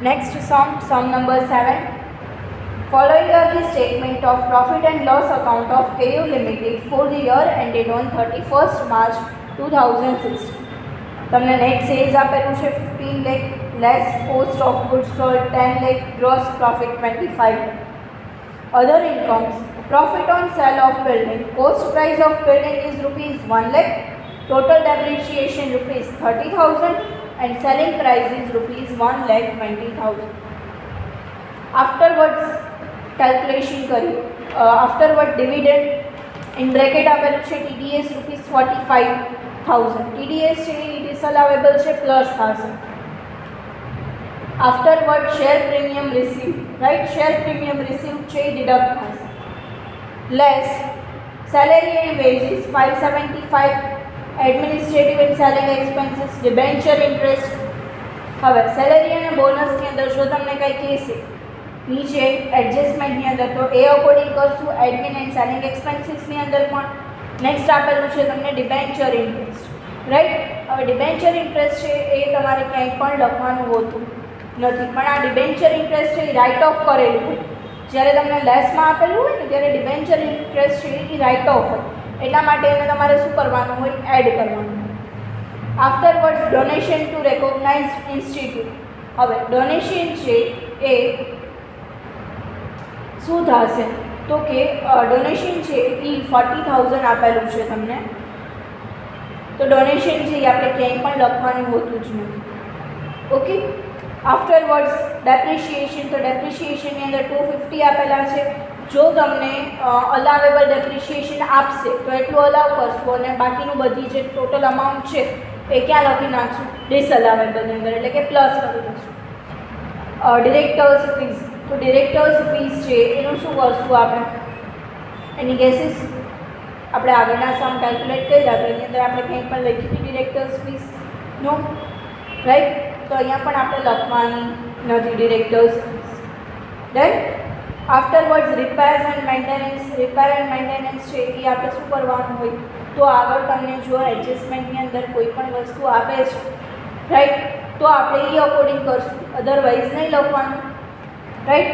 Next sum number 7. Following are the statement of profit and loss account of KU Limited for the year ended on 31st March 2016. તમને net cells આપેલું છે 15 lakh, less cost of goods sold 10 lakh, gross profit 25 lakh. Other incomes: profit on sale of building, cost price of building is rupees 1 lakh, total depreciation rupees 30,000 and selling price is rupees 1,20,000. Afterwards calculation કરીએ. Afterward dividend in bracket આપેલું છે TDS rupees 45,000. TDS છે એ disallowable છે plus થશે. Afterward share premium received, right? Share premium received છે deduct થશે. Less salary and wages 575, administrative and selling expenses, debenture interest. હવે salary અને બોનસની અંદર જો તમને કંઈ કહેશે નીચે એડજસ્ટમેન્ટની અંદર તો એ અકોર્ડિંગ કરશું. એડમિન એન્ડ સેલિંગ એક્સપેન્સીસની અંદર પણ નેક્સ્ટ આપેલું છે તમને ડિબેન્ચર ઇન્ટરેસ્ટ, રાઈટ? હવે ડિબેન્ચર ઇન્ટરેસ્ટ છે એ તમારે ક્યાંય પણ લખવાનું હોતું નથી, પણ આ ડિબેન્ચર ઇન્ટરેસ્ટ છે એ રાઇટ ઓફ કરેલું હોય. જ્યારે તમને લેસમાં આપેલું હોય ને ત્યારે ડિબેન્ચર ઇન્ટરેસ્ટ છે એ રાઇટ ઓફ હોય, એટલા માટે એને તમારે શું કરવાનું હોય? એડ કરવાનું હોય. Afterwards donation to recognised institute. હવે ડોનેશન છે એ શું થશે? તો કે ડોનેશન છે એ 40,000 આપેલું છે તમને, તો ડોનેશન છે એ આપણે ક્યાંય પણ લખવાનું હોતું જ નથી. ઓકે. આફ્ટરવર્ડ્સ ડેપ્રિશિએશન, તો ડેપ્રિશિએશનની અંદર 250 આપેલા છે. જો તમને અલાવેબલ ડેપ્રિશિએશન આપશે તો એટલું અલાવ કરશું અને બાકીનું બધી જે ટોટલ અમાઉન્ટ છે એ ક્યાં લખી નાખશું? ડિસઅલાવેબલની અંદર, એટલે કે પ્લસ કરી દઈશું. ડિરેક્ટર્સ ફીઝ, તો ડિરેક્ટર્સ ફીઝ છે એનું શું કરશું આપણે? એની ગેસીસ આપણે આગળના સમ કેલ્ક્યુલેટ કર્યા તો એની અંદર આપણે કંઈ પણ લખી હતી ડિરેક્ટર્સ ફીઝ નો, રાઈટ? તો અહીંયા પણ આપણે લખવાની નથી directors fees. Done. આફ્ટરવર્ડ્સ repairs and maintenance. Repair and maintenance છે એ આપણે શું કરવાનું હોય? તો આગળ તમને જો એડજસ્ટમેન્ટની અંદર કોઈ પણ વસ્તુ આપે છે, રાઈટ, તો આપણે એ અકોર્ડિંગ કરશું, અધરવાઇઝ નહીં લખવાનું, right?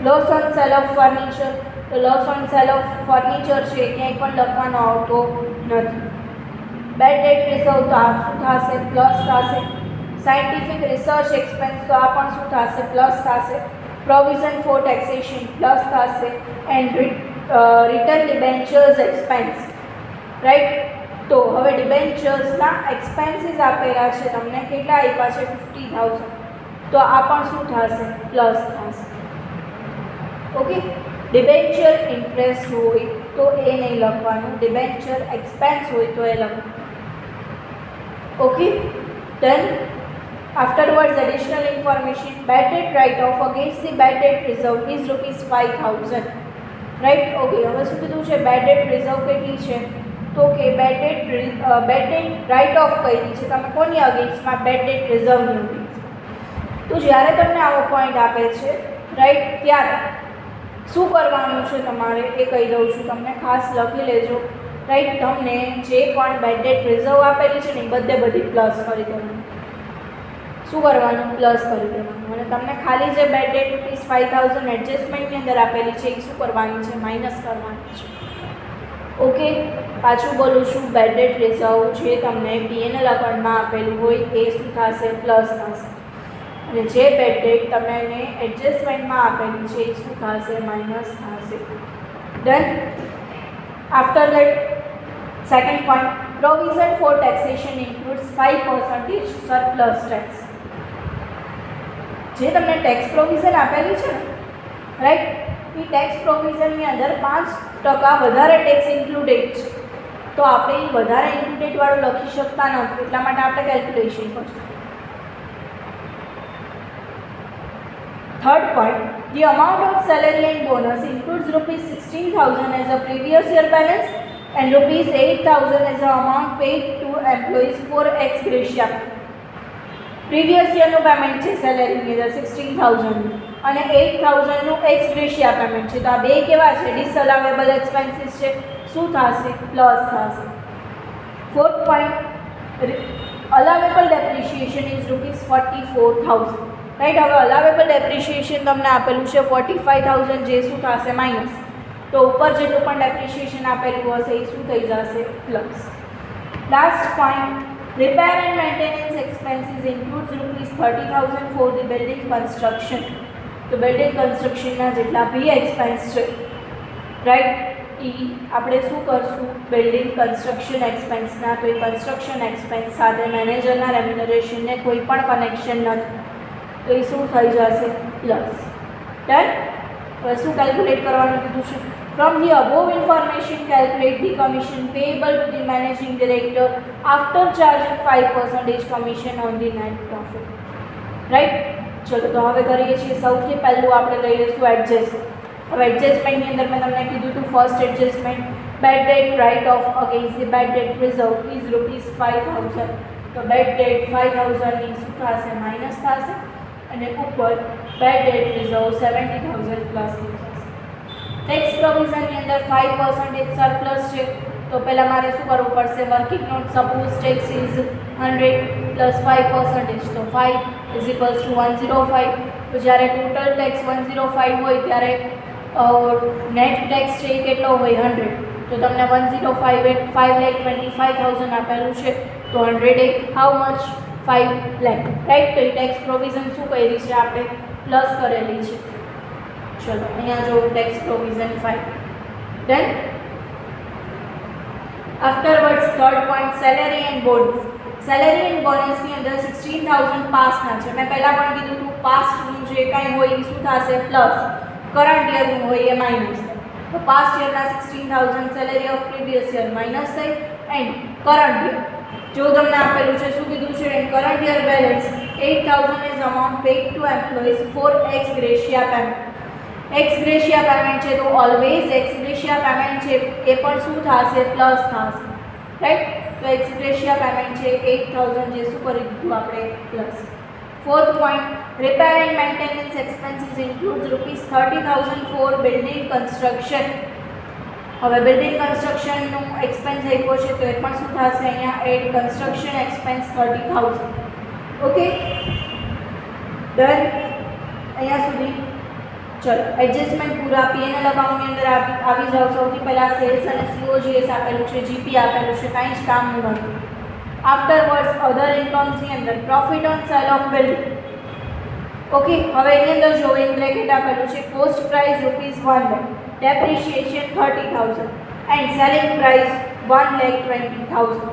Loss on sale of furniture, તો loss on sale of furniture છે ક્યાંય પણ લખવાનો આવતો નથી. બેડ ડેટ રિઝર્વ, તો આ શું થશે? પ્લસ થશે. સાયન્ટિફિક રિસર્ચ એક્સપેન્સ, તો આ પણ શું થશે? પ્લસ થશે. પ્રોવિઝન ફોર ટેક્સેશન પ્લસ થશે. And return debentures expense, right? તો હવે ડિબેન્ચર્સના એક્સપેન્સીસ આપેલા છે તમને, કેટલા આપ્યા છે? 50,000, તો આ પણ શું થશે? પ્લસ થશે. ઓકે. ડિબેન્ચર ઇન્ટરેસ્ટ હોય તો એ નહીં લખવાનું, ડિબેન્ચર એક્સપેન્સ હોય તો એ લખવાનું. Okay. Then afterwards additional information: bad debt write off against the bad debt reserve is rupees 5,000, right? Okay. હવે શું કીધું છે? બેડ ડેટ રિઝર્વ કેટલી છે? તો કે બેડ ડેટ રાઇટ ઓફ કરી છે તમે કોની અગેન્સ્ટમાં? Bed date રિઝર્વની અગેન્સ્ટમાં. તો જ્યારે તમને આવો પોઈન્ટ આપે છે, રાઈટ, ત્યારે શું કરવાનું છે તમારે એ કહી દઉં છું તમને, ખાસ લખી લેજો, રાઈટ? તમને જે પણ બેડ ડેટ રિઝર્વ આપેલી છે ને એ બધી પ્લસ કરી દેવાનું. શું કરવાનું? પ્લસ કરી દેવાનું. અને તમને ખાલી જે બેડ ડેટ રૂપીસ 5,000 એડજસ્ટમેન્ટની અંદર આપેલી છે એ શું કરવાની છે? માઇનસ કરવાની છે. ઓકે. પાછું બોલું છું, બેડ ડેટ રિઝર્વ જે તમને P&L અકાઉન્ટમાં આપેલું હોય એ શું થશે? પ્લસ થશે. અને જે બેડ ડેટ તમને એડજસ્ટમેન્ટમાં આપેલી છે એ શું થશે? માઇનસ થશે. Done. After that second point: provision four taxation includes 5% surplus tax. જે તમને ટેક્સ પ્રોવિઝન આપેલી છે ને, રાઈટ, એ ટેક્સ પ્રોવિઝનની અંદર 5% વધારે ટેક્સ ઇન્ક્લુડેડ છે, તો આપણે એ વધારે ઇન્ક્લુડેડવાળું લખી શકતા નથી, એટલા માટે આપણે કેલ્ક્યુલેશન કરશું. Third point: the amount of salary and bonus includes rupees 16,000 as a previous year balance and rupees 8,000 as the amount paid to employees for ex gratia. Previous યરનું પેમેન્ટ છે સેલેરીની અંદર 16,000 અને 8,000 નું એક્સ ગ્રેશિયા પેમેન્ટ છે, તો આ બે કેવા છે? ડિસઅલાવેબલ એક્સપેન્સીસ છે. શું થશે? પ્લસ થશે. Fourth point: allowable depreciation is rupees 44,000. Right. હવે અલાવેબલ ડેપ્રિશિએશન તમને આપેલું છે 45,000, જે શું થશે માઇનસ. તો ઉપર જેટલું પણ ડેપ્રિશિએશન આપેલું હશે એ શું થઈ જશે plus. Last point, repair and maintenance expenses includes ₹30,000 for the building construction. તો બિલ્ડિંગ કન્સ્ટ્રક્શનના જેટલા બી એક્સપેન્સ છે રાઈટ એ આપણે શું કરશું બિલ્ડિંગ કન્સ્ટ્રક્શન એક્સપેન્સના. તો એ કન્સ્ટ્રક્શન એક્સપેન્સ સાથે મેનેજરના રેમ્યુનરેશનને કોઈ પણ કનેક્શન નથી, તો એ શું થઈ જશે પ્લસ. ડન. હવે શું કેલ્ક્યુલેટ કરવાનું કીધું છે? From the above information, calculate the commission payable to the managing director after charging 5% commission on the net profit. Right? ચલો તો હવે કરીએ છીએ સૌથી પહેલું આપણે લઈ લઈશું એડજસ્ટમેન્ટ. હવે એડજસ્ટમેન્ટની અંદર મેં તમને કીધું હતું first adjustment bad debt write off against the bad debt reserve is ₹5,000. તો બેડ ડેટ 5,000 ની શું થશે માઇનસ થશે અને ઉપર બેડ ડેટ રિઝર્વ 70,000 પ્લસ થઈ જશે. ટેક્સ પ્રોવિઝનની અંદર 5% સરપ્લસ છે, તો પહેલાં મારે શું કરવું પડશે working note suppose tax is 100 plus 5%, તો 5 ઇઝ ઇક્વલ્સ ટુ 105. તો જ્યારે ટોટલ ટેક્સ 105 હોય ત્યારે નેટ ટેક્સ છે એ કેટલો હોય 100. તો તમને 5,25,000 આપેલું છે, તો 100 હાઉ મચ 5 લાખ રાઈટ. તો એ ટેક્સ પ્રોવિઝન શું કરી છે આપણે પ્લસ કરેલી છે. ચલો અહીંયા જો tax provision 5. Done. Afterwards third point salary and bonus. Salary and બોનસની અંદર 16,000 પાસના છે. મેં પહેલાં પણ કીધું હતું પાસ્ટનું જે કાંઈ હોય એ શું થશે પ્લસ, કરંટ યરનું હોય એ માઇનસ. તો પાસ્ટ યરના 16,000 salary of previous year minus થઈ એન્ડ કરંટ યર જો તમને આપેલું છે શું કીધું છે and current year balance 8,000 is amount paid to employees for ex gratia payment. Ex gratia payment છે તો ઓલવેઝ એક્સ ગ્રેશિયા પેમેન્ટ છે એ પણ શું થશે પ્લસ થશે રાઈટ. તો એક્સ ગ્રેશિયા પેમેન્ટ છે 8,000 જે શું કરી દીધું આપણે plus. Fourth point repair and maintenance expenses includes ₹30,000 for building construction. હવે બિલ્ડિંગ કન્સ્ટ્રક્શનનું એક્સપેન્સ આપ્યો છે તો એ પણ શું થશે અહીંયા add construction expense 30,000. Okay done. અહીંયા સુધી ચલો એડજસ્ટમેન્ટ પૂરા. P&L અકાઉન્ટની અંદર આવી જાઓ. સૌથી પહેલાં સેલ્સ અને COGS આપેલું છે, જીપી આપેલું છે, કાંઈ જ કામનું નથી. આફ્ટરવર્ડ્સ અધર ઇન્કમ્સની અંદર profit on sale of building. Okay હવે એની અંદર જો ઇન બ્રેકેટ આપેલું છે cost price ₹1 lakh, depreciation 30,000 and selling price 1,20,000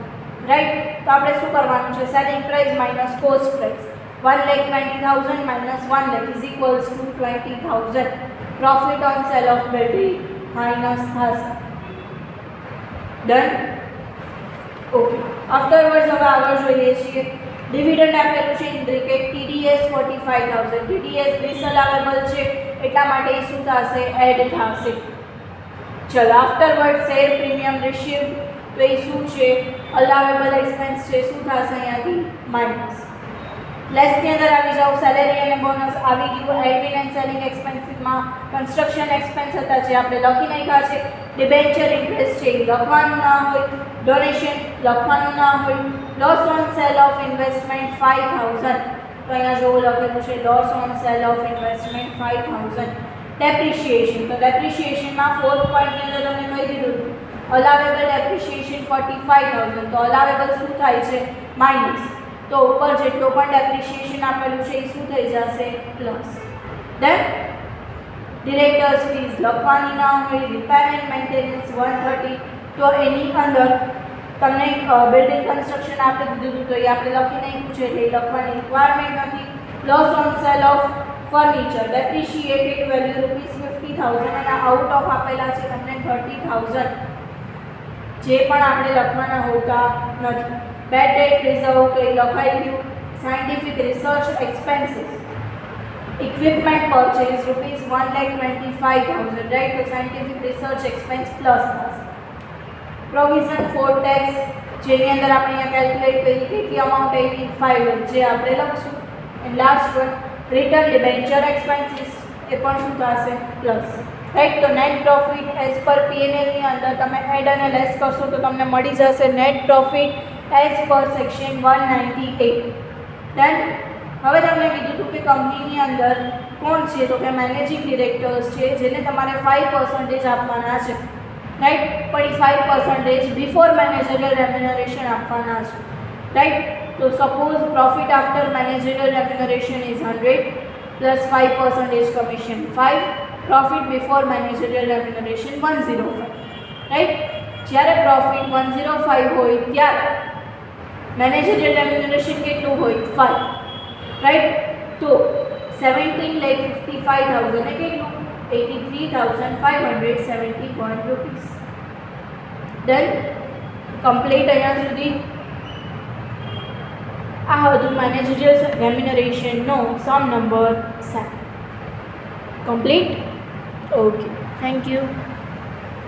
right. તો આપણે શું કરવાનું છે selling price minus cost price 1,20,000 minus 1 lakh is equals to 20,000. Profit on sale of building minus thus. Done. Okay. Afterwards હવે આગળ જોઈએ છીએ ડિવિડન્ડ આપેલું છે ઇન બ્રેકેટ TDS 45,000. TDS ડિસઅલાવેબલ છે એટલા માટે શું થશે એડ થશે. ચલો આફ્ટરવર્ડ શેર પ્રીમિયમ રિસીવ્ડ તો એ શું છે અલાવેબલ એક્સપેન્સ છે, શું થશે અહીંયાથી માઇનસ. લેસની અંદર આવી જાઓ સેલેરી અને બોનસ આવી ગયું. એડમિન એન્ડ સેલિંગ એક્સપેન્સીસમાં કન્સ્ટ્રક્શન એક્સપેન્સ હતા જે આપણે લખી નાખ્યા છે. ડિબેન્ચર ઇન્ટરેસ્ટ છે એ લખવાનું ના હોય, ડોનેશન લખવાનું ના હોય. Loss on sale of investment 5,000 તો અહીંયા જેવું લખેલું છે loss on sale of investment 5,000. Depreciation તો ડેપ્રિશિએશનમાં ફોર્થ પોઈન્ટની અંદર તમને કહી દીધું અલાવેબલ ડેપ્રિશિએશન 45,000. તો અલાવેબલ શું થાય છે માઇનસ. તો ઉપર જેટલો પણ ડેપ્રિશિએશન આપેલું છે એ શું થઈ જશે પ્લસ. દેન ડિરેક્ટર્સ ફીસ લખવાની ના હોય. રિપેર એન્ડ મેન્ટેનન્સ 130 તો એની અંદર તમને બિલ્ડિંગ કન્સ્ટ્રક્શન આપી દીધું તો એ આપણે લખી નાખ્યું છે એટલે લખવાની રિક્વાયરમેન્ટ નથી. Loss on sale of furniture depreciated value ₹50,000 અને આઉટ ઓફ આપેલા છે તમને 30,000 જે પણ આપણે લખવાના હોતા નથી. બેડ ડેટ રિઝર્વ તો એ લખાઈ ગયું. Scientific research expenses equipment purchase ₹1,25,000 right. તો સાયન્ટિફિક રિસર્ચ એક્સપેન્સ પ્લસ થશે. પ્રોવિઝન ફોર ટેક્સ જેની અંદર આપણે અહીંયા કેલ્ક્યુલેટ કરી કેટલી અમાઉન્ટ 85 જે આપણે લખશું. And last one return debenture expenses એ પણ શું થશે પ્લસ રાઈટ. તો net profit as per P&L ની અંદર તમે એડ અને લેસ કરશો તો તમને મળી જશે net profit as per section 198. Then હવે તમને કીધું હતું કે કંપનીની અંદર કોણ છે, તો કે મેનેજિંગ ડિરેક્ટર્સ છે, જેને તમારે 5% આપવાના છે, રાઈટ. પણ 5% બિફોર મેનેજરિયલ રેમ્યુનરેશન આપવાના છે, રાઈટ. તો suppose profit after managerial remuneration is 100 plus 5% commission 5, profit before managerial remuneration 105, right. જ્યારે પ્રોફિટ 105 હોય ત્યારે મેનેજરિયલ રેમ્યુનરેશન કેટલું હોય 5, રાઈટ. તો 17,55,000 એ કેટલું 83,571 રૂપીસ. ડન. કમ્પ્લીટ. અહીંયા સુધી આ હતું મેનેજરિયલ રેમ્યુનરેશનનો sum number 7. Complete. Okay, thank you.